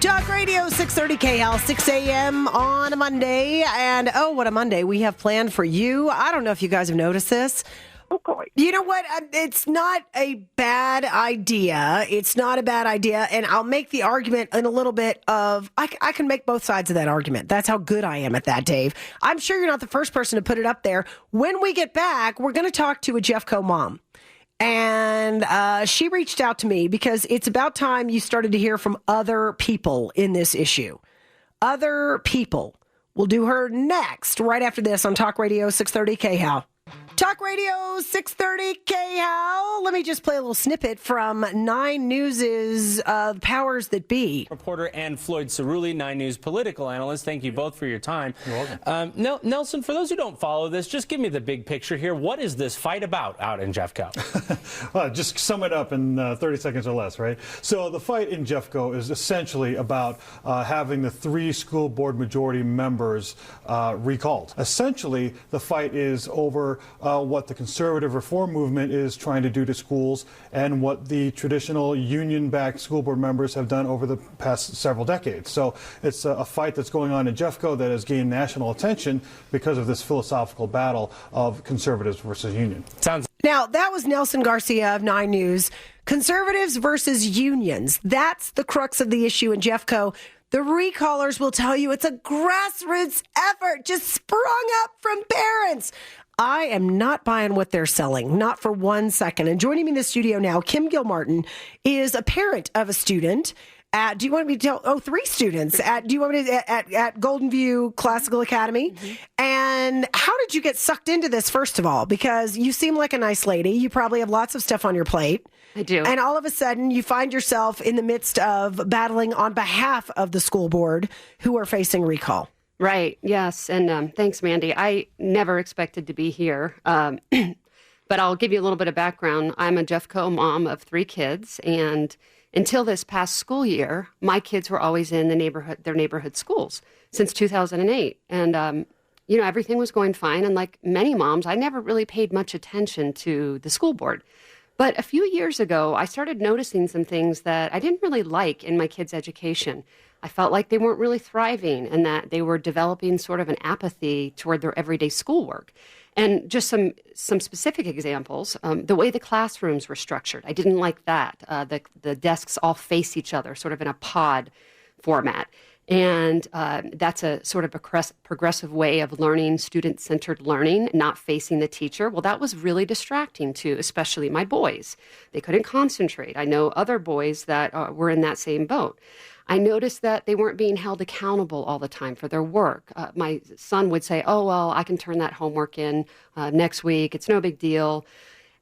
Talk Radio 630 KHOW, 6 a.m. on a Monday. And oh, what a Monday we have planned for you. I don't know if you guys have noticed this. Okay. You know what? It's not a bad idea. It's not a bad idea. And I'll make the argument in a little bit of, I can make both sides of that argument. That's how good I am at that, Dave. I'm sure you're not the first person to put it up there. When we get back, we're going to talk to a Jeffco mom. And she reached out to me because it's about time you started to hear from other people in this issue. Other people. We'll do her next, right after this on Talk Radio 630 KHOW. Talk Radio 630 KHOW. Let me just play a little snippet from 9 News' Powers That Be. Reporter and Floyd Cerulli, 9 News political analyst. Thank you both for your time. You're welcome. Nelson, for those who don't follow this, just give me the big picture here. What is this fight about out in Jeffco? Well, just sum it up in 30 seconds or less, right? So the fight in Jeffco is essentially about having the 3 school board majority members recalled. Essentially, the fight is over what the conservative reform movement is trying to do to schools and what the traditional union-backed school board members have done over the past several decades. So it's a fight that's going on in Jeffco that has gained national attention because of this philosophical battle of conservatives versus union. Now, that was Nelson Garcia of 9 News. Conservatives versus unions. That's the crux of the issue in Jeffco. The recallers will tell you it's a grassroots effort just sprung up from parents. I am not buying what they're selling, not for 1 second. And joining me in the studio now, Kim Gilmartin is a parent of a student at, do you want me to tell, 3 students at, do you want me to, at Golden View Classical Academy? Mm-hmm. And how did you get sucked into this, first of all? Because you seem like a nice lady. You probably have lots of stuff on your plate. I do. And all of a sudden, you find yourself in the midst of battling on behalf of the school board who are facing recall. Right. Yes. And thanks, Mandy. I never expected to be here. But I'll give you a little bit of background. I'm a Jeffco mom of 3 kids. And until this past school year, my kids were always in their neighborhood schools since 2008. And, everything was going fine. And like many moms, I never really paid much attention to the school board. But a few years ago, I started noticing some things that I didn't really like in my kids' education. I felt like they weren't really thriving and that they were developing sort of an apathy toward their everyday schoolwork. And just some specific examples, the way the classrooms were structured. I didn't like that. The desks all face each other, sort of in a pod format. And that's a sort of progressive way of learning, student-centered learning, not facing the teacher. Well, that was really distracting to especially my boys. They couldn't concentrate. I know other boys that were in that same boat. I noticed that they weren't being held accountable all the time for their work. My son would say, oh, well, I can turn that homework in next week. It's no big deal.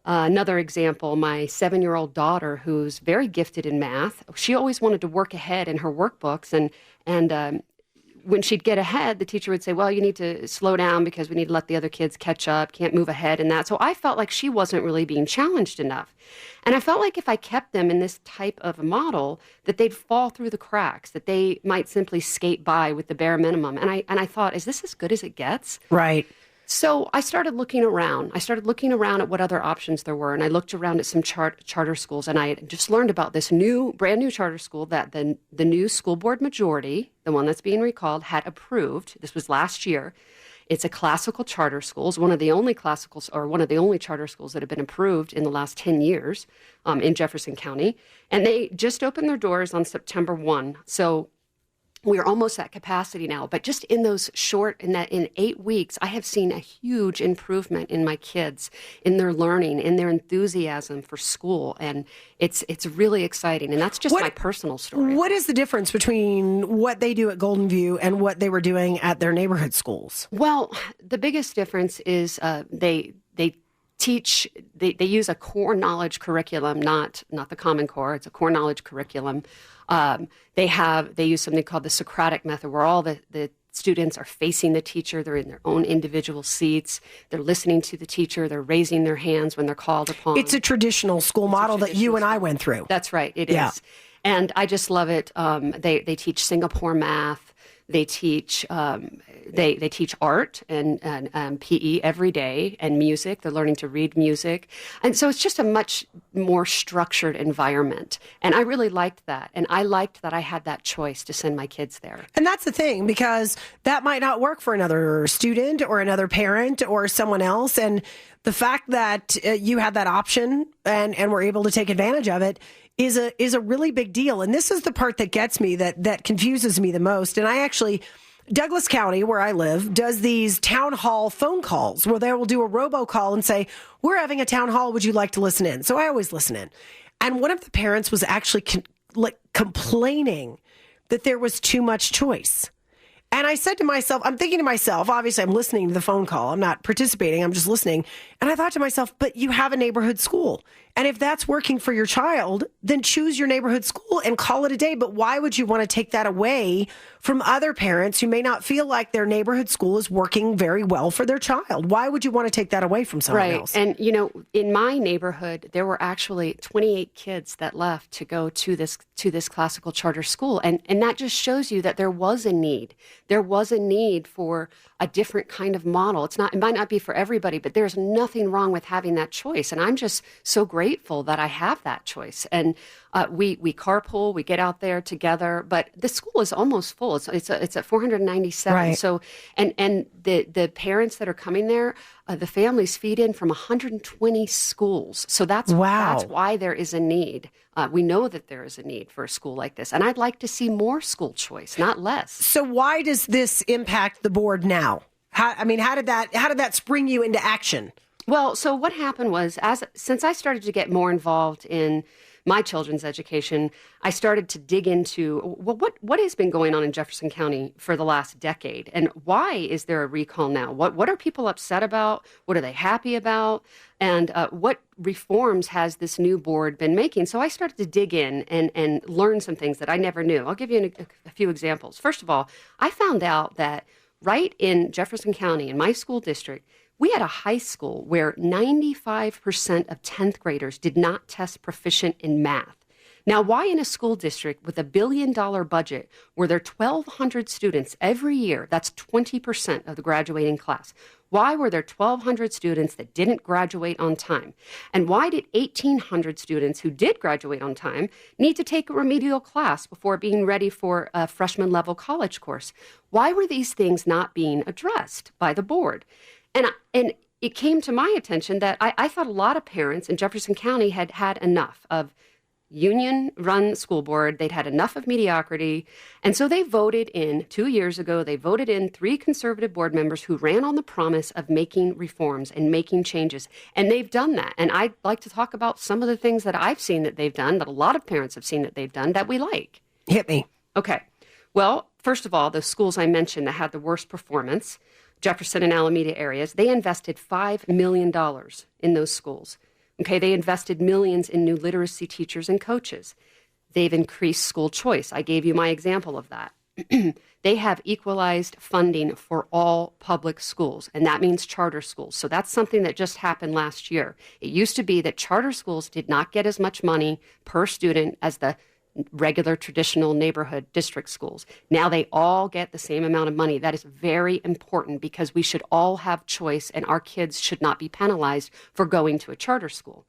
Another example, my 7-year-old daughter, who's very gifted in math, she always wanted to work ahead in her workbooks. And when she'd get ahead, the teacher would say, well, you need to slow down because we need to let the other kids catch up, can't move ahead and that. So I felt like she wasn't really being challenged enough. And I felt like if I kept them in this type of a model, that they'd fall through the cracks, that they might simply skate by with the bare minimum. And I thought, is this as good as it gets? Right. So I started looking around. At what other options there were, and I looked around at some charter schools, and I just learned about this brand new charter school that the new school board majority, the one that's being recalled, had approved. This was last year. It's a classical charter school. It's one of the only charter schools that have been approved in the last 10 years in Jefferson County, and they just opened their doors on September 1. So we're almost at capacity now, but just in in 8 weeks, I have seen a huge improvement in my kids, in their learning, in their enthusiasm for school. And it's really exciting. And that's just my personal story. What is the difference between what they do at Golden View and what they were doing at their neighborhood schools? Well, the biggest difference is they use a core knowledge curriculum, not the Common Core. It's a core knowledge curriculum. They use something called the Socratic method, where all the students are facing the teacher. They're in their own individual seats. They're listening to the teacher. They're raising their hands when they're called upon. It's a traditional school model that you and I went through. That's right. It is. And I just love it. They teach Singapore math. They teach they teach art and PE every day, and music. They're learning to read music, and so it's just a much more structured environment. And I really liked that, and I liked that I had that choice to send my kids there. And that's the thing, because that might not work for another student or another parent or someone else. And the fact that you had that option and were able to take advantage of it is a really big deal. And this is the part that gets me, that confuses me the most. And I actually, Douglas County, where I live, does these town hall phone calls where they will do a robocall and say, we're having a town hall. Would you like to listen in? So I always listen in. And one of the parents was actually complaining that there was too much choice. And I said to myself, I'm thinking to myself, obviously I'm listening to the phone call. I'm not participating. I'm just listening. And I thought to myself, but you have a neighborhood school. And if that's working for your child, then choose your neighborhood school and call it a day. But why would you want to take that away from other parents who may not feel like their neighborhood school is working very well for their child? Why would you want to take that away from someone else? And, in my neighborhood, there were actually 28 kids that left to go to this classical charter school. And that just shows you that there was a need. There was a need for a different kind of model. It might not be for everybody, but there's nothing wrong with having that choice. And I'm just so grateful that I have that choice. And we carpool, we get out there together, but the school is almost full. It's at 497. Right. So, and the parents that are coming there, the families feed in from 120 schools. So that's why there is a need. We know that there is a need for a school like this, and I'd like to see more school choice, not less. So why does this impact the board now? How did that spring you into action? Well, so what happened was, since I started to get more involved in my children's education, I started to dig into what has been going on in Jefferson County for the last decade, and why is there a recall now? What are people upset about? What are they happy about? And what reforms has this new board been making? So I started to dig in and learn some things that I never knew. I'll give you a few examples. First of all, I found out that right in Jefferson County, in my school district, we had a high school where 95% of 10th graders did not test proficient in math. Now, why in a school district with $1 billion budget were there 1,200 students every year? That's 20% of the graduating class. Why were there 1,200 students that didn't graduate on time? And why did 1,800 students who did graduate on time need to take a remedial class before being ready for a freshman level college course? Why were these things not being addressed by the board? And it came to my attention that I thought a lot of parents in Jefferson County had had enough of union-run school board. They'd had enough of mediocrity. And so they voted in, 2 years ago, they voted in 3 conservative board members who ran on the promise of making reforms and making changes. And they've done that. And I'd like to talk about some of the things that I've seen that they've done, that a lot of parents have seen that they've done, that we like. Hit me. Okay. Well, first of all, the schools I mentioned that had the worst performance, Jefferson and Alameda areas, they invested $5 million in those schools. Okay, they invested millions in new literacy teachers and coaches. They've increased school choice. I gave you my example of that. They have equalized funding for all public schools, and that means charter schools. So that's something that just happened last year. It used to be that charter schools did not get as much money per student as the regular traditional neighborhood district schools. Now they all get the same amount of money. That is very important because we should all have choice and our kids should not be penalized for going to a charter school.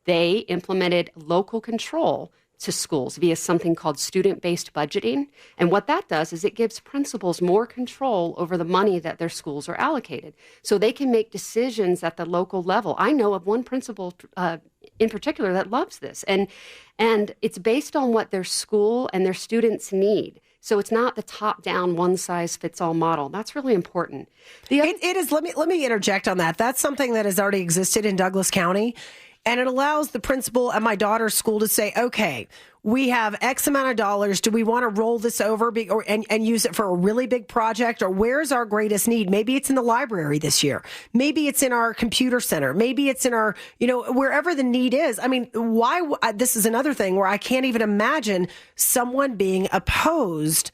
They implemented local control to schools via something called student-based budgeting. And what that does is it gives principals more control over the money that their schools are allocated. So they can make decisions at the local level. I know of one principal in particular that loves this. And it's based on what their school and their students need. So it's not the top-down, one-size-fits-all model. That's really important. It is. Let me interject on that. That's something that has already existed in Douglas County. And it allows the principal at my daughter's school to say, okay, we have X amount of dollars. Do we want to roll this over and use it for a really big project? Or where's our greatest need? Maybe it's in the library this year. Maybe it's in our computer center. Maybe it's in our, wherever the need is. I mean, this is another thing where I can't even imagine someone being opposed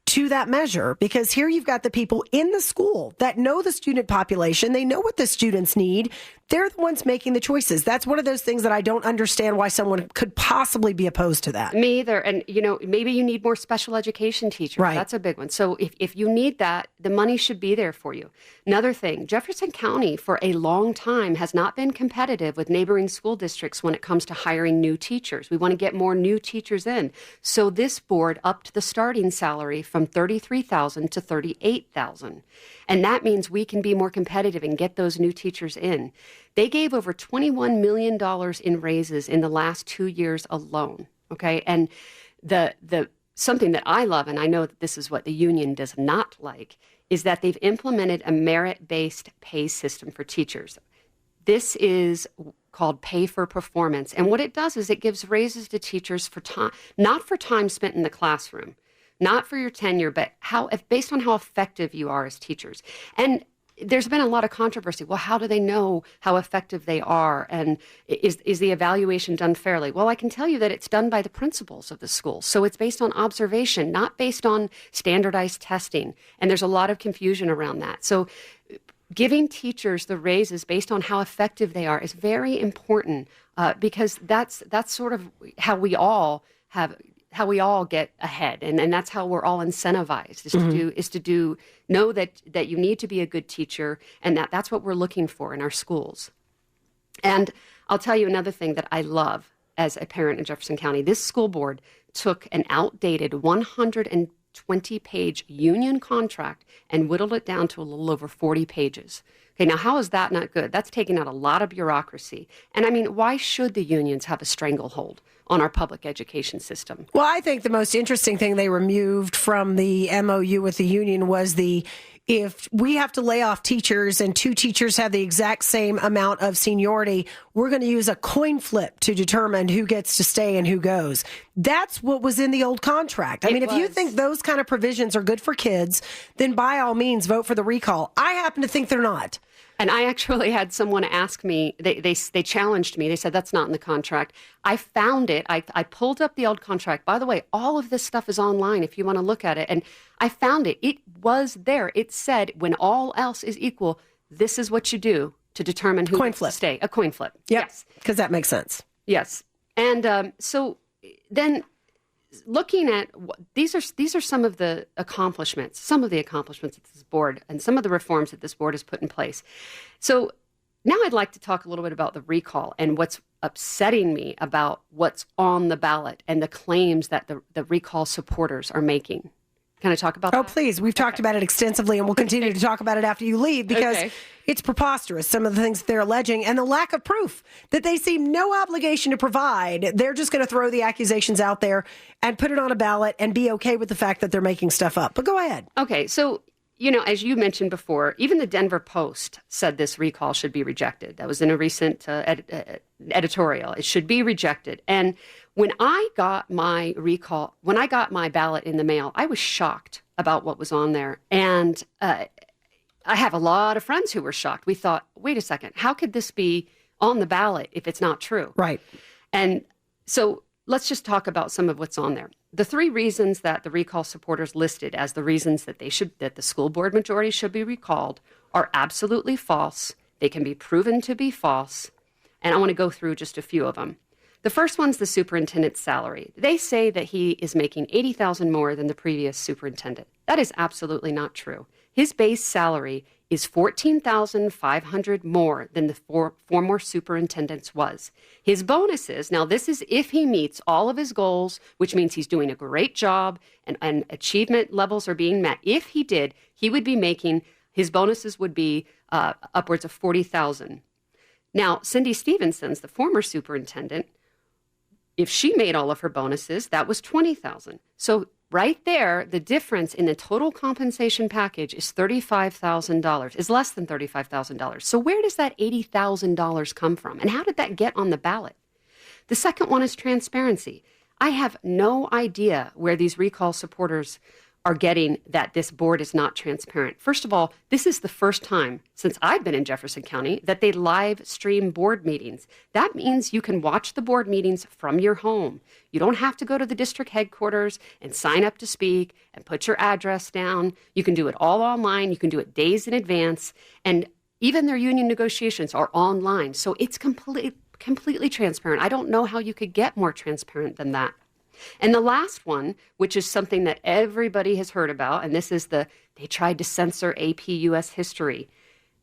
to that measure, because here you've got the people in the school that know the student population. They know what the students need. They're the ones making the choices. That's one of those things that I don't understand why someone could possibly be opposed to that. Me either. And, maybe you need more special education teachers. Right. That's a big one. So if you need that, the money should be there for you. Another thing, Jefferson County for a long time has not been competitive with neighboring school districts when it comes to hiring new teachers. We want to get more new teachers in. So this board upped the starting salary from $33,000 to $38,000. And that means we can be more competitive and get those new teachers in. They gave over $21 million in raises in the last 2 years alone. Okay. And the something that I love, and I know that this is what the union does not like, is that they've implemented a merit-based pay system for teachers. This is called pay for performance. And what it does is it gives raises to teachers for time, not for time spent in the classroom, not for your tenure, but based on how effective you are as teachers. And there's been a lot of controversy. Well, how do they know how effective they are? And is the evaluation done fairly? Well, I can tell you that it's done by the principals of the school. So it's based on observation, not based on standardized testing. And there's a lot of confusion around that. So giving teachers the raises based on how effective they are is very important because that's sort of how we all get ahead, and that's how we're all incentivized is to know that you need to be a good teacher, and that's what we're looking for in our schools. And I'll tell you another thing that I love as a parent in Jefferson County. This school board took an outdated 120-page union contract and whittled it down to a little over 40 pages. Okay, now how is that not good? That's taking out a lot of bureaucracy. And I mean, why should the unions have a stranglehold on our public education system? Well, I think the most interesting thing they removed from the MOU with the union was if we have to lay off teachers and 2 teachers have the exact same amount of seniority, we're going to use a coin flip to determine who gets to stay and who goes. That's what was in the old contract. I mean, if you think those kind of provisions are good for kids, then by all means vote for the recall. I happen to think they're not. And I actually had someone ask me, they challenged me. They said, that's not in the contract. I found it. I pulled up the old contract. By the way, all of this stuff is online if you want to look at it. And I found it. It was there. It said, when all else is equal, this is what you do to determine who gets to stay. A coin flip. Yep, Yes. Because that makes sense. Yes. And so then looking at these are some of the accomplishments of this board and some of the reforms that this board has put in place. So now I'd like to talk a little bit about the recall and what's upsetting me about what's on the ballot and the claims that the recall supporters are making. Can I talk about that? Oh, please. We've talked about it extensively, and we'll continue to talk about it after you leave because it's preposterous, some of the things they're alleging, and the lack of proof that they seem no obligation to provide. They're just going to throw the accusations out there and put it on a ballot and be okay with the fact that they're making stuff up. But go ahead. Okay. So, as you mentioned before, even the Denver Post said this recall should be rejected. That was in a recent editorial. It should be rejected. And when I got my ballot in the mail, I was shocked about what was on there. And I have a lot of friends who were shocked. We thought, wait a second, how could this be on the ballot if it's not true? Right. And so let's just talk about some of what's on there. The 3 reasons that the recall supporters listed as the reasons that that the school board majority should be recalled are absolutely false. They can be proven to be false. And I want to go through just a few of them. The first one's the superintendent's salary. They say that he is making $80,000 more than the previous superintendent. That is absolutely not true. His base salary is $14,500 more than the former superintendent's was. His bonuses, now this is if he meets all of his goals, which means he's doing a great job and achievement levels are being met. If he did, he would be making, his bonuses would be upwards of $40,000. Now, Cindy Stevenson's, the former superintendent, if she made all of her bonuses, that was $20,000. So right there, the difference in the total compensation package is $35,000, is less than $35,000. So where does that $80,000 come from? And how did that get on the ballot? The second one is transparency. I have no idea where these recall supporters are getting that this board is not transparent. First of all, this is the first time since I've been in Jefferson County that they live stream board meetings. That means you can watch the board meetings from your home. You don't have to go to the district headquarters and sign up to speak and put your address down. You can do it all online. You can do it days in advance. And Even their union negotiations are online. So it's completely transparent. I don't know how you could get more transparent than that. And the last one, which is something that everybody has heard about, and this is they tried to censor AP U.S. history.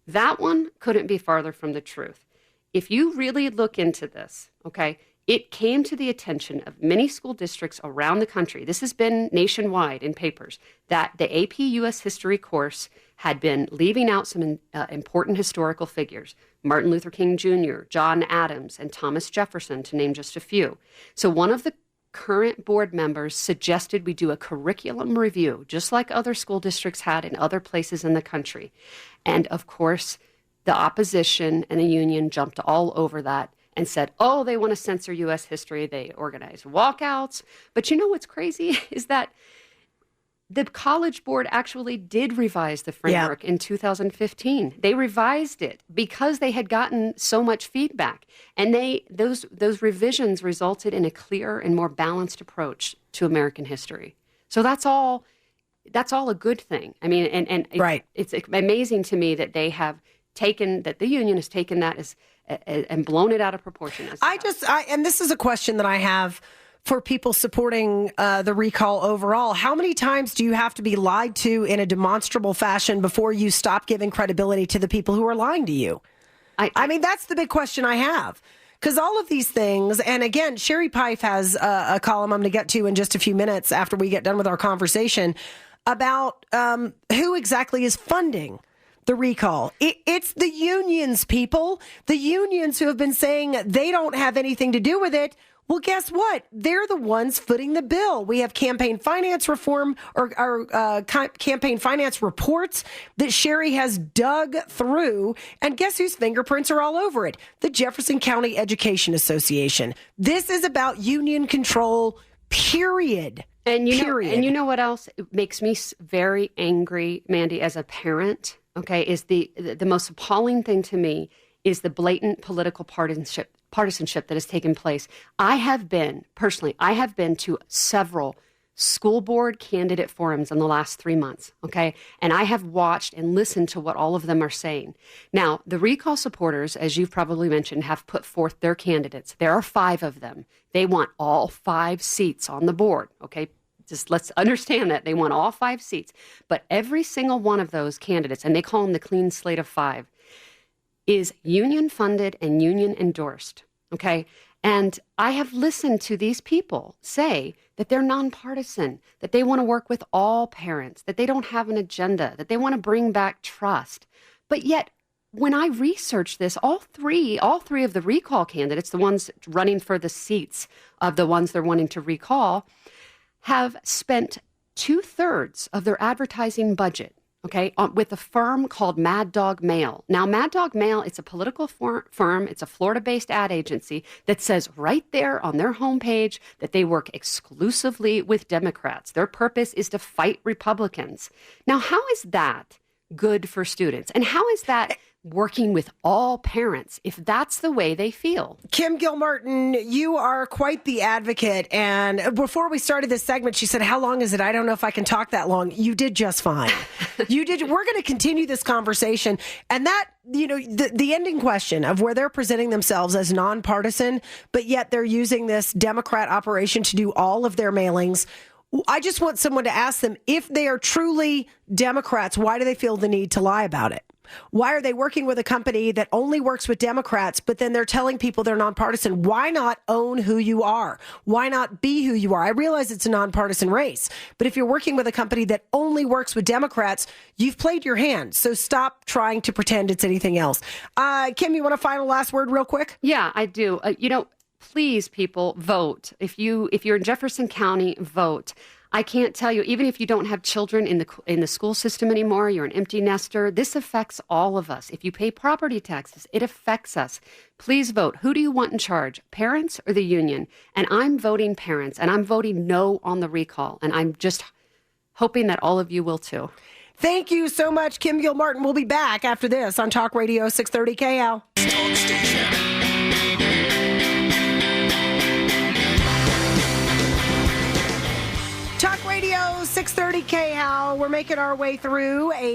That one couldn't be farther from the truth. If you really look into this, okay, it came to the attention of many school districts around the country. This has been nationwide in papers that the AP U.S. history course had been leaving out some important historical figures. Martin Luther King Jr., John Adams, and Thomas Jefferson, to name just a few. So one of the current board members suggested we do a curriculum review, just like other school districts had in other places in the country. And of course, the opposition and the union jumped all over that and said, oh, they want to censor U.S. history. They organized walkouts. But you know what's crazy is that the College Board actually did revise the framework in 2015. They revised it because they had gotten so much feedback. And those revisions resulted in a clearer and more balanced approach to American history. So that's all a good thing. I mean, and right. It's amazing to me that the union has taken that and blown it out of proportion. And this is a question that I have for people supporting the recall overall. How many times do you have to be lied to in a demonstrable fashion before you stop giving credibility to the people who are lying to you? I mean, that's the big question I have. Because all of these things, and again, Sherry Pife has a column I'm going to get to in just a few minutes after we get done with our conversation about who exactly is funding the recall. It's the unions, people. The unions who have been saying they don't have anything to do with it. Well, guess what? They're the ones footing the bill. We have campaign finance reform or campaign finance reports that Sherry has dug through. And guess whose fingerprints are all over it? The Jefferson County Education Association. This is about union control, period. And you know what else makes me very angry, Mandy, as a parent, okay, is the most appalling thing to me is the blatant political partisanship that has taken place. I have been to several school board candidate forums in the last 3 months, okay? And I have watched and listened to what all of them are saying. Now, the recall supporters, as you've probably mentioned, have put forth their candidates. There are 5 of them. They want all 5 seats on the board, okay? Just let's understand that. They want all 5 seats. But every single one of those candidates, and they call them the clean slate of 5, is union funded and union endorsed, okay? And I have listened to these people say that they're nonpartisan, that they want to work with all parents, that they don't have an agenda, that they want to bring back trust. But yet, when I researched this, all three of the recall candidates, the ones running for the seats of the ones they're wanting to recall, have spent 2/3 of their advertising budget, okay, with a firm called Mad Dog Mail. Now, Mad Dog Mail, it's a political firm. It's a Florida-based ad agency that says right there on their homepage that they work exclusively with Democrats. Their purpose is to fight Republicans. Now, how is that good for students? And how is that working with all parents if that's the way they feel? Kim Gilmartin, you are quite the advocate. And before we started this segment, she said, how long is it? I don't know if I can talk that long. You did just fine. You did. We're going to continue this conversation. And that, you know, the ending question of where they're presenting themselves as nonpartisan, but yet they're using this Democrat operation to do all of their mailings. I just want someone to ask them, if they are truly Democrats, why do they feel the need to lie about it? Why are they working with a company that only works with Democrats, but then they're telling people they're nonpartisan? Why not own who you are? Why not be who you are? I realize it's a nonpartisan race, but if you're working with a company that only works with Democrats, you've played your hand. So stop trying to pretend it's anything else. Kim, you want a final last word real quick? Yeah, I do. Please, people, vote. If you're in Jefferson County, vote. I can't tell you, even if you don't have children in the school system anymore, you're an empty nester, this affects all of us. If you pay property taxes, it affects us. Please vote. Who do you want in charge, parents or the union? And I'm voting parents, and I'm voting no on the recall. And I'm just hoping that all of you will too. Thank you so much, Kim Gilmartin. We'll be back after this on Talk Radio 630 KHOW. Talk station. Talk Radio 630 KHOW. We're making our way through a